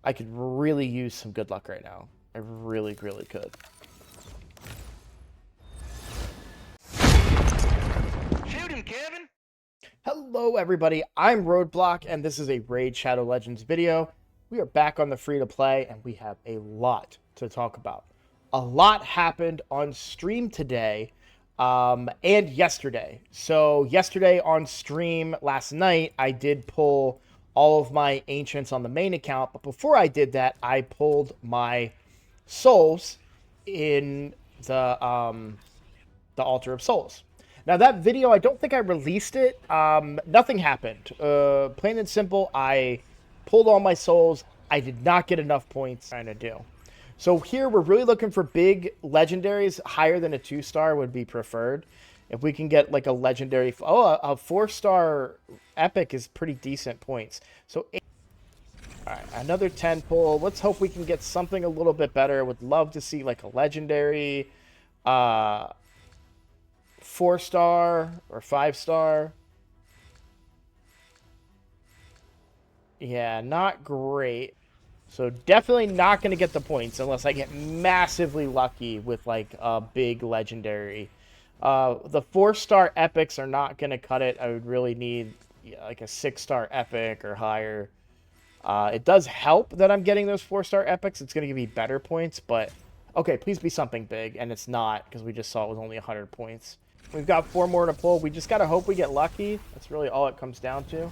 I could really use some good luck right now. I really, really could. Shoot him, Kevin! Hello, everybody. I'm Roadblock, and this is a Raid Shadow Legends video. We are back on the free-to-play, and we have a lot to talk about. A lot happened on stream today and yesterday. So yesterday on stream last night, I did pull all of my ancients on the main account, but before I did that, I pulled my souls in the Altar of Souls. Now that video, I don't think I released it. Nothing happened. Plain and simple, I pulled all my souls. I did not get enough points trying to do. So here we're really looking for big legendaries. Higher than a 2-star would be preferred. If we can get like a legendary, a 4-star epic is pretty decent points. So, all right, another 10 pull. Let's hope we can get something a little bit better. Would love to see like a legendary, 4-star or 5-star. Yeah, not great. So definitely not going to get the points unless I get massively lucky with like a big legendary. The 4-star epics are not going to cut it. I would really need like a 6-star epic or higher. It does help that I'm getting those 4-star epics. It's going to give me better points, but okay, please be something big, and it's not because we just saw it was only 100 points. We've got 4 more to pull. We just got to hope we get lucky. That's really all it comes down to.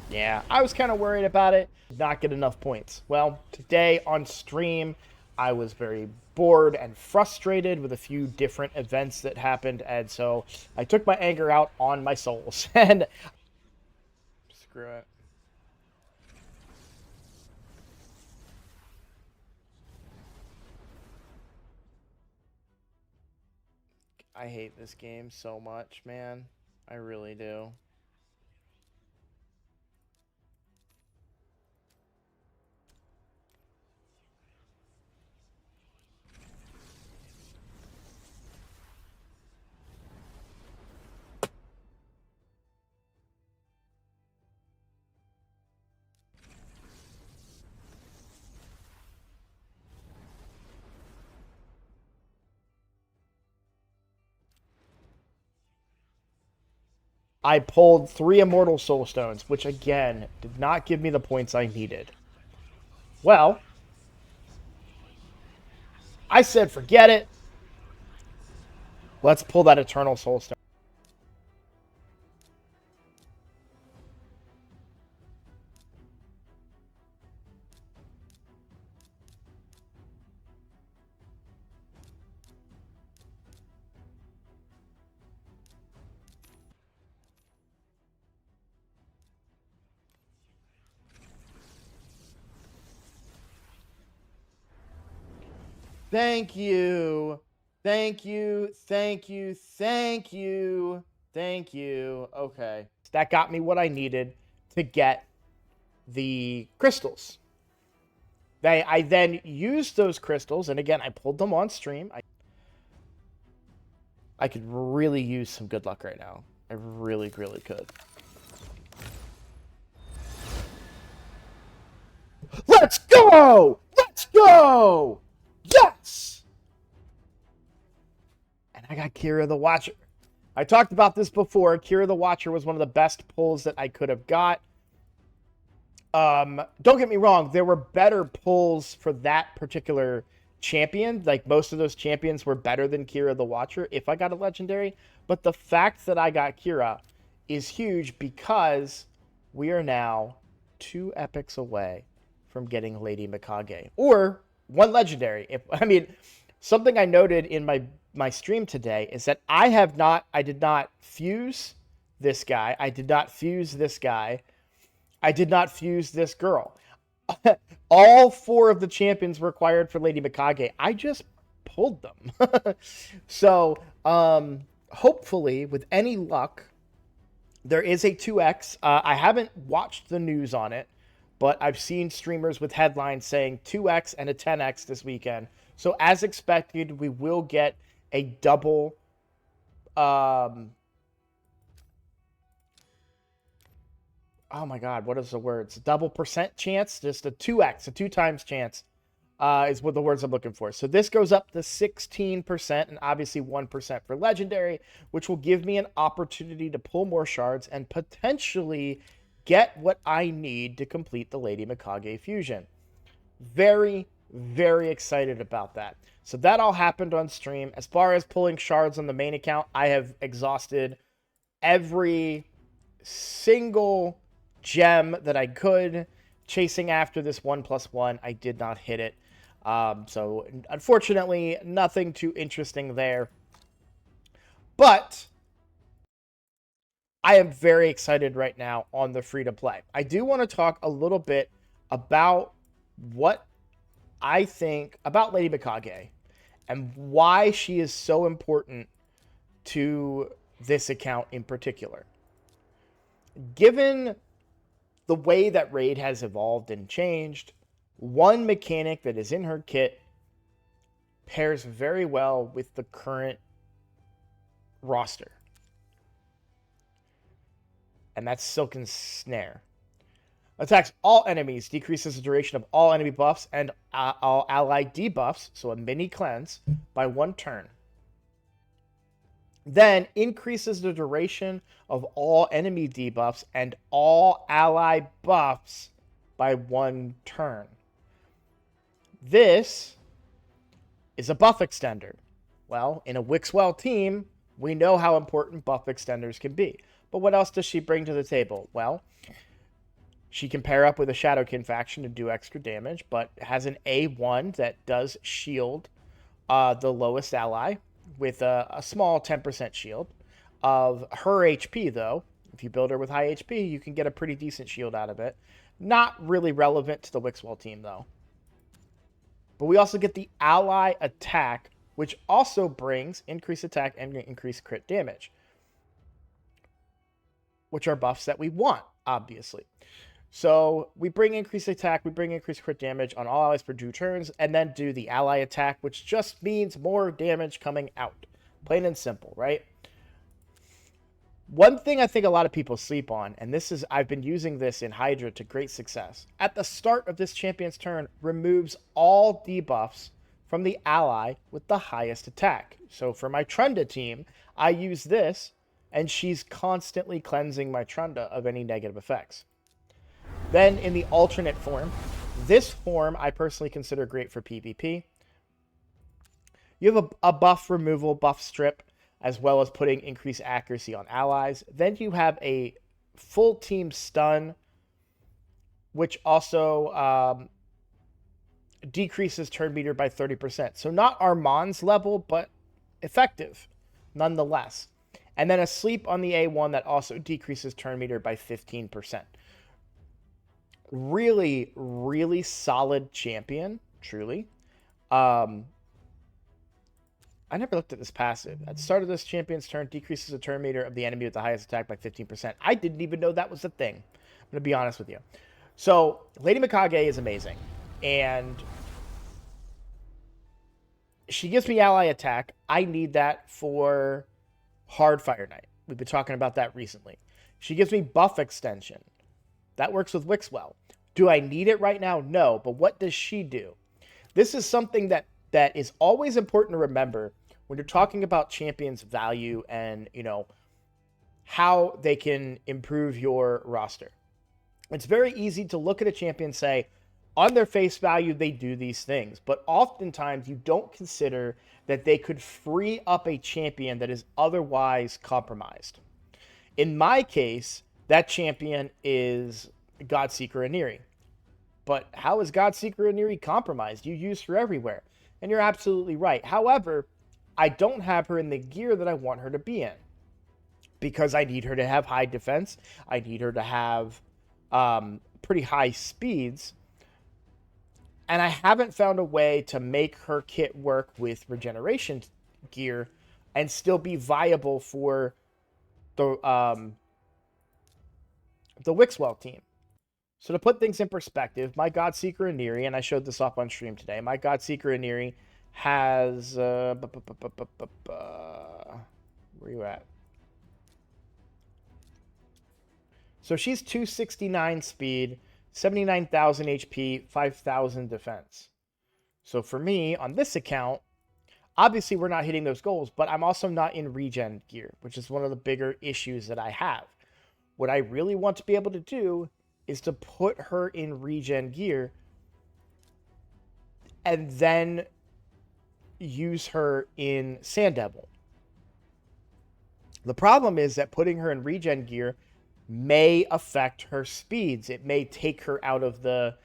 Yeah, I was kind of worried about it. Not get enough points. Well, today on stream, I was very bored and frustrated with a few different events that happened, and so I took my anger out on my souls. And screw it. I hate this game so much, man. I really do. I pulled 3 Immortal Soulstones, which again did not give me the points I needed. Well, I said forget it. Let's pull that Eternal Soulstone. Thank you. Thank you. Thank you. Thank you. Thank you. Okay. That got me what I needed to get the crystals. I then used those crystals, and again, I pulled them on stream. I could really use some good luck right now. I really, really could. Let's go! Let's go! Yes! And I got Kira the Watcher. I talked about this before. Kira the Watcher was one of the best pulls that I could have got. Don't get me wrong. There were better pulls for that particular champion. Like, most of those champions were better than Kira the Watcher if I got a legendary. But the fact that I got Kira is huge because we are now 2 epics away from getting Lady Mikage. Or 1 legendary. I mean, something I noted in my stream today is that I did not fuse this guy. I did not fuse this guy. I did not fuse this girl. All 4 of the champions required for Lady Mikage, I just pulled them. So, hopefully, with any luck, There is a 2x. I haven't watched the news on it, but I've seen streamers with headlines saying 2x and a 10x this weekend. So as expected, we will get a double oh my god, what is the words? Double percent chance, just a 2x, a 2 times chance is what the words I'm looking for. So this goes up to 16% and obviously 1% for legendary, which will give me an opportunity to pull more shards and potentially get what I need to complete the Lady Mikage fusion. Very, very excited about that. So that all happened on stream. As far as pulling shards on the main account, I have exhausted every single gem that I could, chasing after this 1+1. I did not hit it. So unfortunately, nothing too interesting there. But I am very excited right now on the free-to-play. I do want to talk a little bit about what I think about Lady Mikage and why she is so important to this account in particular. Given the way that Raid has evolved and changed, one mechanic that is in her kit pairs very well with the current roster. And that's Silken Snare. Attacks all enemies, decreases the duration of all enemy buffs and all allied debuffs, so a mini cleanse, by 1 turn. Then increases the duration of all enemy debuffs and all ally buffs by 1 turn. This is a buff extender. Well, in a Wixwell team, we know how important buff extenders can be. But what else does she bring to the table? Well, she can pair up with a Shadowkin faction to do extra damage, but has an A1 that does shield the lowest ally with a small 10% shield. Of her HP, though, if you build her with high HP, you can get a pretty decent shield out of it. Not really relevant to the Wixwell team, though. But we also get the ally attack, which also brings increased attack and increased crit damage, which are buffs that we want, obviously. So we bring increased attack, we bring increased crit damage on all allies for 2 turns, and then do the ally attack, which just means more damage coming out. Plain and simple, right? One thing I think a lot of people sleep on, and this is, I've been using this in Hydra to great success. At the start of this champion's turn, removes all debuffs from the ally with the highest attack. So for my Trunda team, I use this, and she's constantly cleansing my Trunda of any negative effects. Then in the alternate form, this form I personally consider great for PvP. You have a buff removal, buff strip, as well as putting increased accuracy on allies. Then you have a full team stun, which also decreases turn meter by 30%. So not Armand's level, but effective nonetheless. And then a sleep on the A1 that also decreases turn meter by 15%. Really, really solid champion, truly. I never looked at this passive. At the start of this champion's turn, decreases the turn meter of the enemy with the highest attack by 15%. I didn't even know that was a thing. I'm going to be honest with you. So, Lady Mikage is amazing. And she gives me ally attack. I need that for Hard Fire Knight. We've been talking about that recently. She gives me buff extension. That works with Wixwell. Do I need it right now? No. But what does she do? This is something that is always important to remember when you're talking about champions' value and, you know, how they can improve your roster. It's very easy to look at a champion and say, on their face value, they do these things. But oftentimes, you don't consider that they could free up a champion that is otherwise compromised. In my case, that champion is Godseeker Aniri. But how is Godseeker Aniri compromised? You use her everywhere. And you're absolutely right. However, I don't have her in the gear that I want her to be in. Because I need her to have high defense. I need her to have pretty high speeds. And I haven't found a way to make her kit work with regeneration gear and still be viable for the the Wixwell team. So to put things in perspective, my Godseeker Aniri, and I showed this off on stream today, my Godseeker Aniri has... where are you at? So she's 269 speed, 79,000 HP, 5,000 defense. So for me, on this account, obviously we're not hitting those goals, but I'm also not in regen gear, which is one of the bigger issues that I have. What I really want to be able to do is to put her in regen gear and then use her in Sand Devil. The problem is that putting her in regen gear may affect her speeds. It may take her out of the...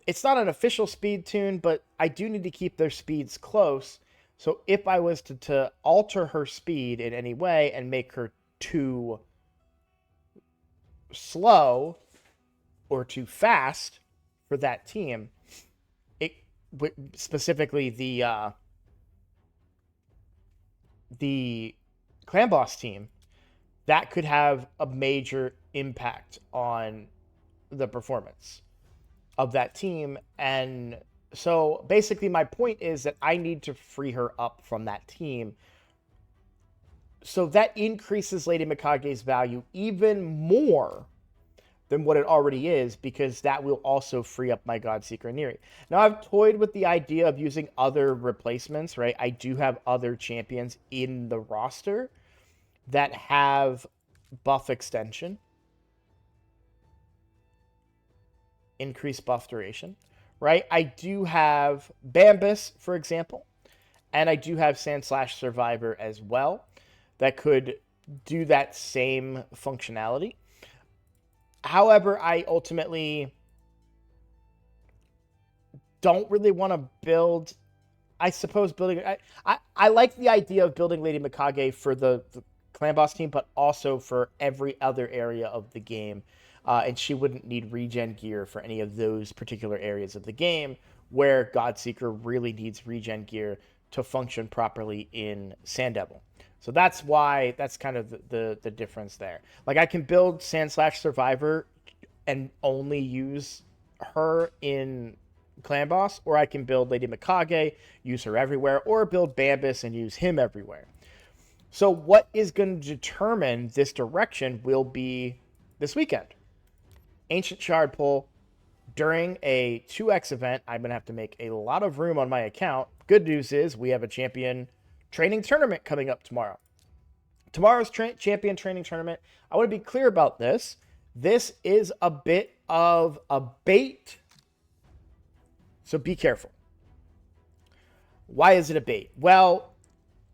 It's not an official speed tune, but I do need to keep their speeds close. So if I was to alter her speed in any way and make her too slow or too fast for that team, specifically the clan boss team, that could have a major impact on the performance of that team. And so basically my point is that I need to free her up from that team. So that increases Lady Mikage's value even more than what it already is, because that will also free up my Godseeker Aniri. Now, I've toyed with the idea of using other replacements, right? I do have other champions in the roster that have buff extension, increased buff duration, right? I do have Bambus, for example, and I do have Sandslash Survivor as well that could do that same functionality. However, I ultimately don't really want to build... I suppose building... I like the idea of building Lady Mikage for the clan boss team, but also for every other area of the game. And she wouldn't need regen gear for any of those particular areas of the game, where Godseeker really needs regen gear to function properly in Sand Devil. So that's why, that's kind of the difference there. Like, I can build Sandslash Survivor and only use her in Clan Boss, or I can build Lady Mikage, use her everywhere, or build Bambus and use him everywhere. So what is going to determine this direction will be this weekend. Ancient Shard Pull during a 2x event. I'm going to have to make a lot of room on my account. Good news is we have a champion training tournament coming up tomorrow. Tomorrow's champion training tournament, I want to be clear about this. This is a bit of a bait, so be careful. Why is it a bait? Well,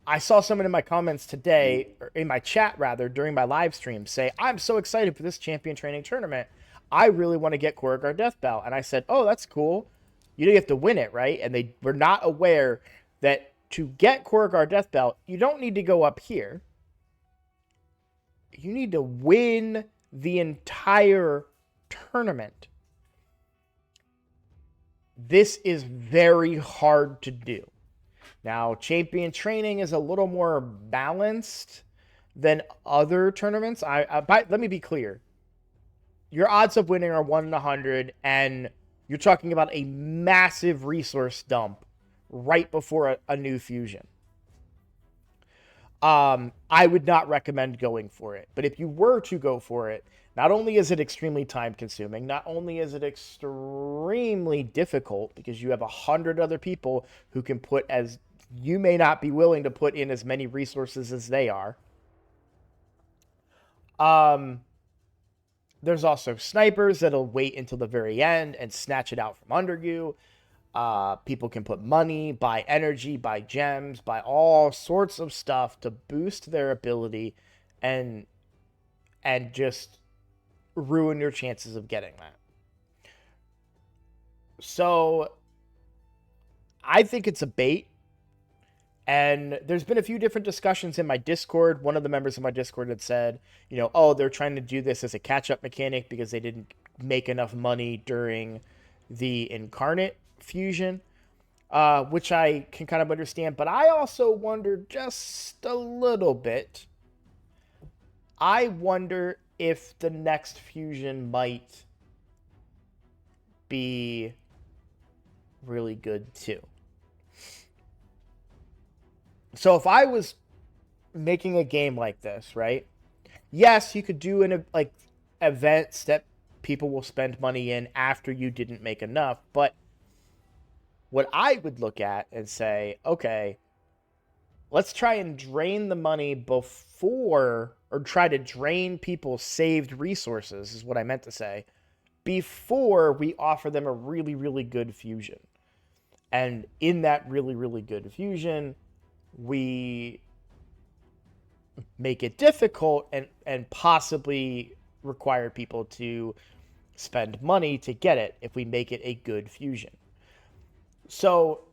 I saw someone in my comments today, or in my chat rather, during my live stream say, I'm so excited for this champion training tournament. I really want to get Korugar Death Bell. And I said, oh, that's cool. You don't have to win it, right? And they were not aware that to get Korugar Death Bell, you don't need to go up here. You need to win the entire tournament. This is very hard to do. Now, champion training is a little more balanced than other tournaments. Let me be clear. Your odds of winning are 1 in 100, and you're talking about a massive resource dump right before a new fusion. I would not recommend going for it. But if you were to go for it, not only is it extremely time-consuming, not only is it extremely difficult because you have 100 other people who can put as... You may not be willing to put in as many resources as they are. There's also snipers that'll wait until the very end and snatch it out from under you. People can put money, buy energy, buy gems, buy all sorts of stuff to boost their ability and just ruin your chances of getting that. So I think it's a bait. And there's been a few different discussions in my Discord. One of the members of my Discord had said, you know, oh, they're trying to do this as a catch-up mechanic because they didn't make enough money during the Incarnate fusion, which I can kind of understand. But I also wonder just a little bit. I wonder if the next fusion might be really good too. So if I was making a game like this, right? Yes, you could do like events that people will spend money in after you didn't make enough, but what I would look at and say, okay, let's try and drain the money before, or try to drain people's saved resources, is what I meant to say, before we offer them a really, really good fusion. And in that really, really good fusion, we make it difficult and possibly require people to spend money to get it if we make it a good fusion. So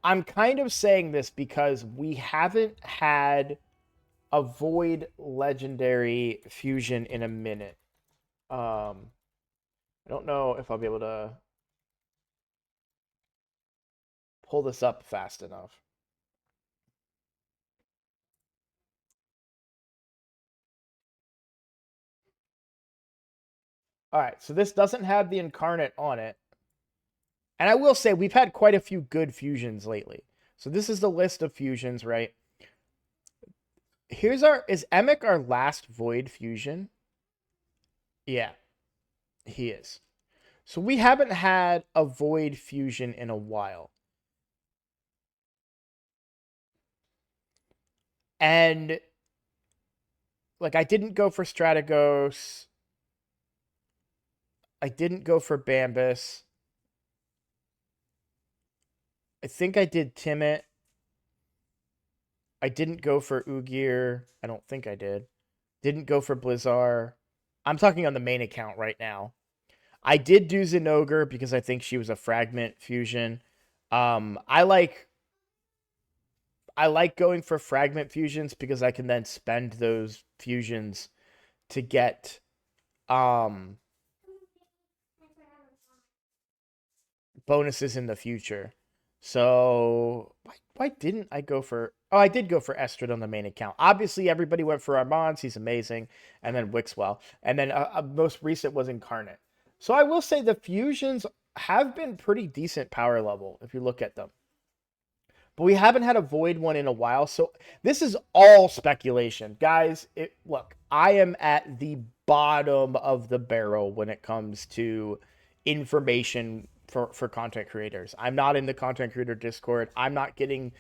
I'm kind of saying this because we haven't had a void legendary fusion in a minute. I don't know if I'll be able to pull this up fast enough. All right, so this doesn't have the incarnate on it. And I will say we've had quite a few good fusions lately. So this is the list of fusions, right? Is Emic our last void fusion? Yeah, he is. So we haven't had a void fusion in a while. And like I didn't go for Strategos. I didn't go for Bambus. I think I did Timid. I didn't go for Ugir. I don't think I did. Didn't go for Blizzar. I'm talking on the main account right now. I did do Zinogre because I think she was a fragment fusion. I like going for fragment fusions because I can then spend those fusions to get bonuses in the future. So why didn't I go for? Oh, I did go for Estrid on the main account. Obviously, everybody went for Armand. He's amazing, and then Wixwell, and then most recent was Incarnate. So I will say the fusions have been pretty decent power level if you look at them. But we haven't had a void one in a while, so this is all speculation, guys. Look, I am at the bottom of the barrel when it comes to information for content creators. I'm not in the content creator Discord. I'm not getting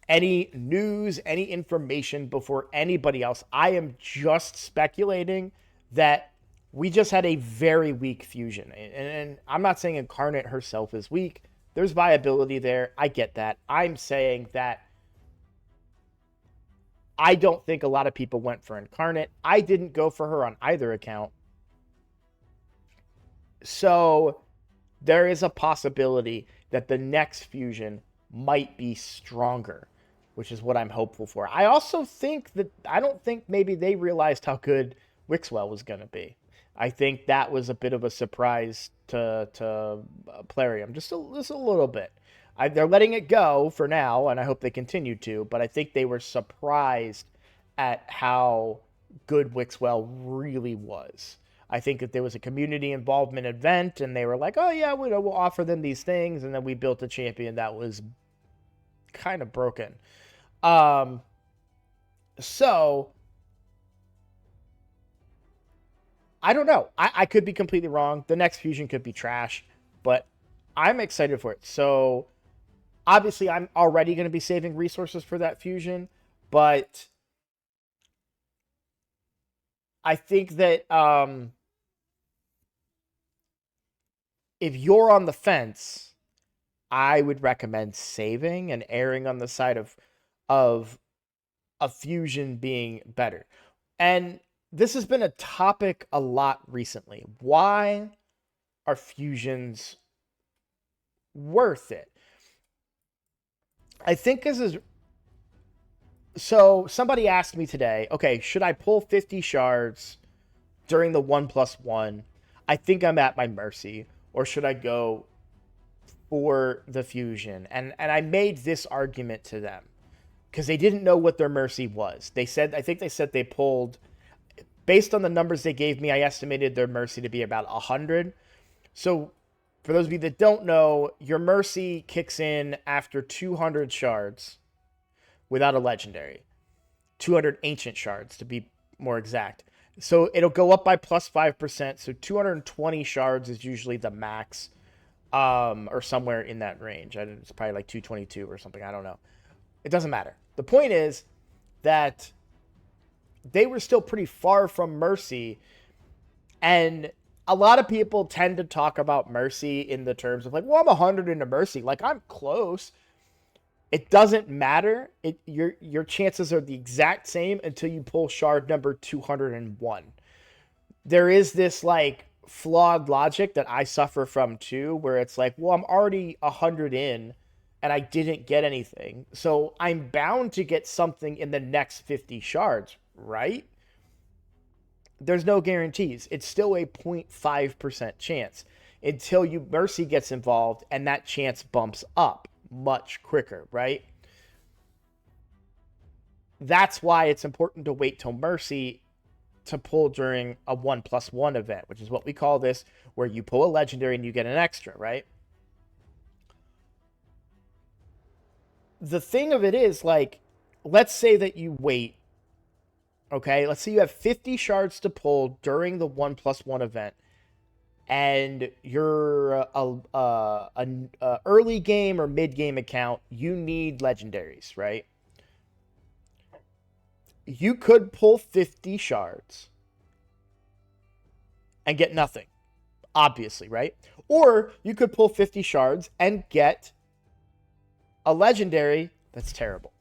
any news, any information before anybody else. I am just speculating that we just had a very weak fusion. And I'm not saying Incarnate herself is weak. There's viability there. I get that. I'm saying that I don't think a lot of people went for Incarnate. I didn't go for her on either account. So there is a possibility that the next fusion might be stronger, which is what I'm hopeful for. I also think that I don't think maybe they realized how good Wixwell was going to be. I think that was a bit of a surprise to Plarium, just a little bit. They're letting it go for now, and I hope they continue to, but I think they were surprised at how good Wixwell really was. I think that there was a community involvement event, and they were like, oh, yeah, we'll offer them these things, and then we built a champion that was kind of broken. So I don't know. I could be completely wrong. The next fusion could be trash, but I'm excited for it. So obviously I'm already going to be saving resources for that fusion, but I think that if you're on the fence, I would recommend saving and erring on the side of a fusion being better. And this has been a topic a lot recently. Why are fusions worth it? I think this is so. Somebody asked me today, okay, should I pull 50 shards during the 1+1? I think I'm at my mercy. Or should I go for the fusion? And I made this argument to them because they didn't know what their mercy was. They said, I think they said they pulled based on the numbers they gave me, I estimated their mercy to be about 100. So for those of you that don't know, your mercy kicks in after 200 shards without a legendary. 200 ancient shards to be more exact. So it'll go up by plus 5%. So 220 shards is usually the max, or somewhere in that range. It's probably like 222 or something. I don't know. It doesn't matter. The point is that they were still pretty far from mercy. And a lot of people tend to talk about mercy in the terms of like, well, I'm 100 into mercy. Like, I'm close. It doesn't matter. Your chances are the exact same until you pull shard number 201. There is this like flawed logic that I suffer from too, where it's like, well, I'm already 100 in and I didn't get anything. So I'm bound to get something in the next 50 shards, right? There's no guarantees. It's still a 0.5% chance until you mercy gets involved and that chance bumps up much quicker, right? That's why it's important to wait till mercy to pull during a 1+1 event, which is what we call this, where you pull a legendary and you get an extra, right? The thing of it is, like, let's say that you wait, okay? Let's say you have 50 shards to pull during the 1+1 event, and you're a early game or mid game account, you need legendaries, right? You could pull 50 shards and get nothing, obviously, right? Or you could pull 50 shards and get a legendary that's terrible.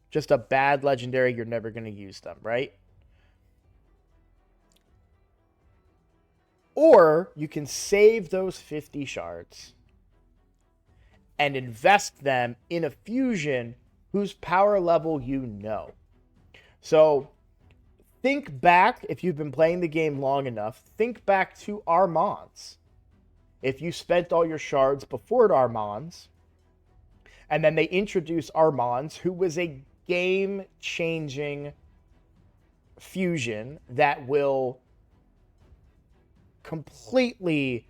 Just a bad legendary, you're never going to use them, right? Or you can save those 50 shards and invest them in a fusion whose power level you know. So think back, if you've been playing the game long enough, think back to Armands. If you spent all your shards before Armands, and then they introduce Armands, who was a game-changing fusion that will completely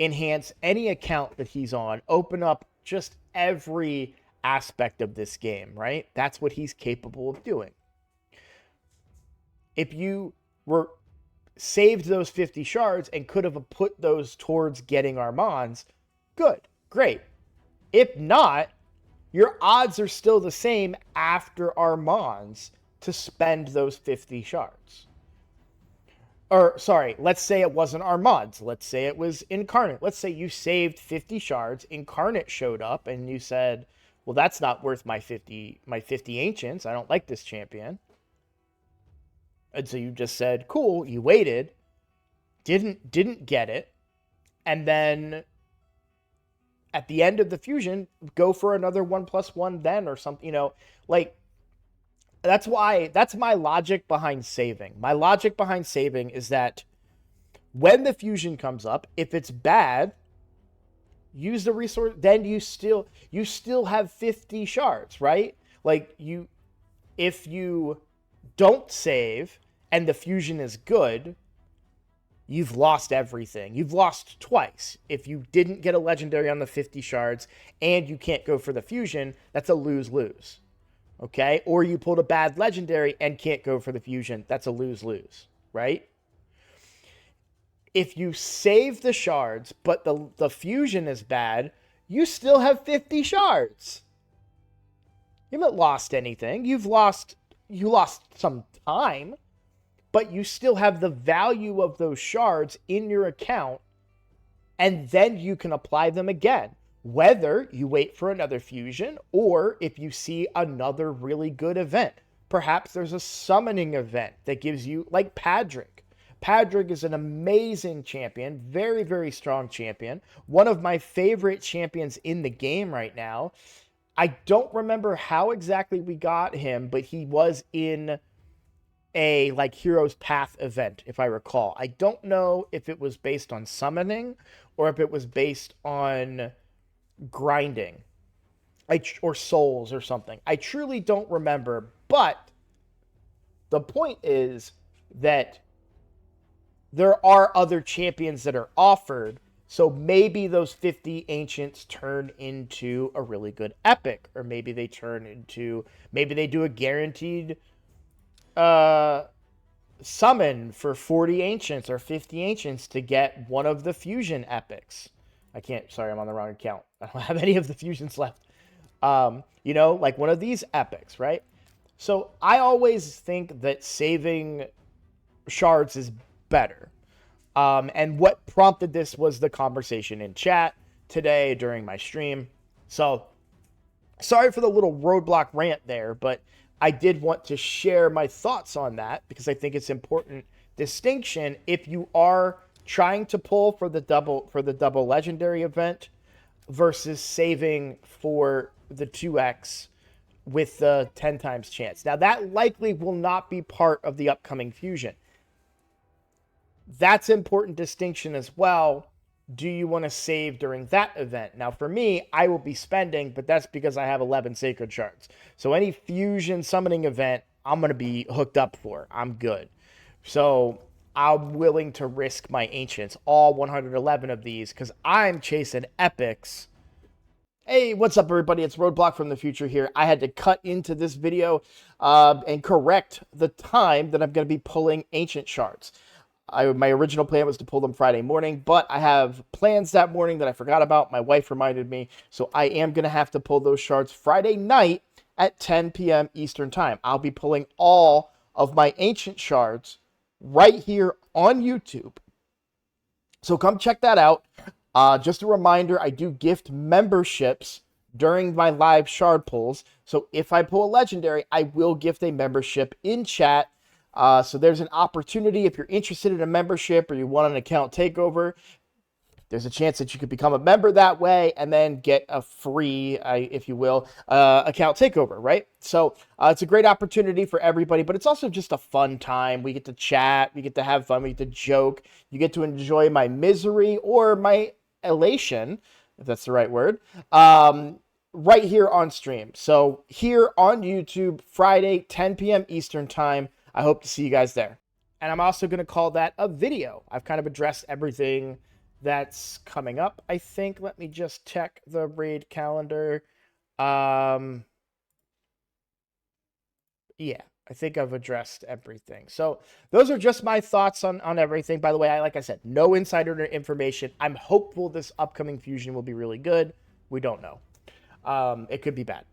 enhance any account that he's on, open up just every aspect of this game, right? That's what he's capable of doing. If you were saved those 50 shards and could have put those towards getting Armands, good, great. If not, your odds are still the same after Armands to spend those 50 shards. Or, sorry, let's say it wasn't Armands. Let's say it was Incarnate. Let's say you saved 50 shards, Incarnate showed up, and you said, well, that's not worth my 50 ancients. I don't like this champion. And so you just said, cool, you waited, didn't get it, and then at the end of the fusion, go for another 1+1 then or something, like, that's my logic behind saving. My logic behind saving is that when the fusion comes up, if it's bad, use the resource, then you still have 50 shards, right? Like, if you don't save and the fusion is good, you've lost everything. You've lost twice. If you didn't get a legendary on the 50 shards and you can't go for the fusion, that's a lose-lose. Okay? Or you pulled a bad legendary and can't go for the fusion, that's a lose-lose, right? If you save the shards, but the fusion is bad, you still have 50 shards. You haven't lost anything. You lost some time, but you still have the value of those shards in your account, and then you can apply them again. Whether you wait for another fusion, or if you see another really good event. Perhaps there's a summoning event that gives you, like Padric. Padric is an amazing champion, very, very strong champion. One of my favorite champions in the game right now. I don't remember how exactly we got him, but he was in a like Heroes Path event, if I recall. I don't know if it was based on summoning or if it was based on grinding or souls or something. I truly don't remember, but the point is that there are other champions that are offered. So maybe those 50 ancients turn into a really good epic, or maybe they maybe they do a guaranteed summon for 40 ancients or 50 ancients to get one of the fusion epics. Sorry, I'm on the wrong account. I don't have any of the fusions left. Like one of these epics, right? So I always think that saving shards is better. And what prompted this was the conversation in chat today during my stream. So sorry for the little roadblock rant there, but I did want to share my thoughts on that because I think it's important distinction if you are trying to pull for the double legendary event versus saving for the 2x with the 10 times chance. Now that likely will not be part of the upcoming fusion. That's important distinction as well. Do you want to save during that event? Now, for me, I will be spending, but that's because I have 11 sacred shards. So any fusion summoning event, I'm going to be hooked up for. I'm good. So I'm willing to risk my ancients, all 111 of these, because I'm chasing epics. Hey, what's up, everybody? It's Roadblock from the future here. I had to cut into this video and correct the time that I'm going to be pulling ancient shards. My original plan was to pull them Friday morning, but I have plans that morning that I forgot about. My wife reminded me, so I am going to have to pull those shards Friday night at 10 p.m. Eastern Time. I'll be pulling all of my ancient shards right here on YouTube. So come check that out. Just a reminder, I do gift memberships during my live shard pulls. So if I pull a legendary, I will gift a membership in chat. So there's an opportunity if you're interested in a membership or you want an account takeover. There's a chance that you could become a member that way and then get a free, if you will, account takeover, right? So it's a great opportunity for everybody, but it's also just a fun time. We get to chat, we get to have fun, we get to joke, you get to enjoy my misery or my elation, if that's the right word, right here on stream. So here on YouTube, Friday, 10 p.m. Eastern Time. I hope to see you guys there. And I'm also going to call that a video. I've kind of addressed everything that's coming up, I think. Let me just check the raid calendar. Yeah, I think I've addressed everything. So those are just my thoughts on everything. By the way, like I said, no insider information. I'm hopeful this upcoming fusion will be really good. We don't know. It could be bad.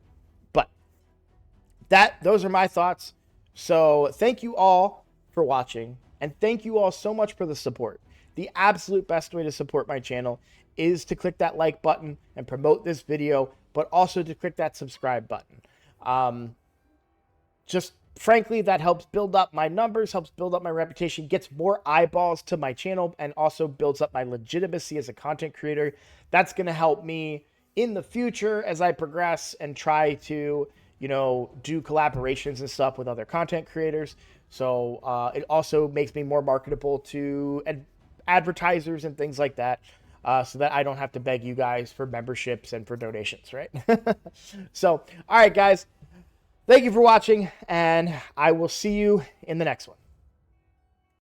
But those are my thoughts. So thank you all for watching, and thank you all so much for the support. The absolute best way to support my channel is to click that like button and promote this video, but also to click that subscribe button. Just frankly, that helps build up my numbers, helps build up my reputation, gets more eyeballs to my channel, and also builds up my legitimacy as a content creator. That's going to help me in the future as I progress and try to do collaborations and stuff with other content creators. So it also makes me more marketable to advertisers and things like that, so that I don't have to beg you guys for memberships and for donations, right? So, all right, guys, thank you for watching, and I will see you in the next one.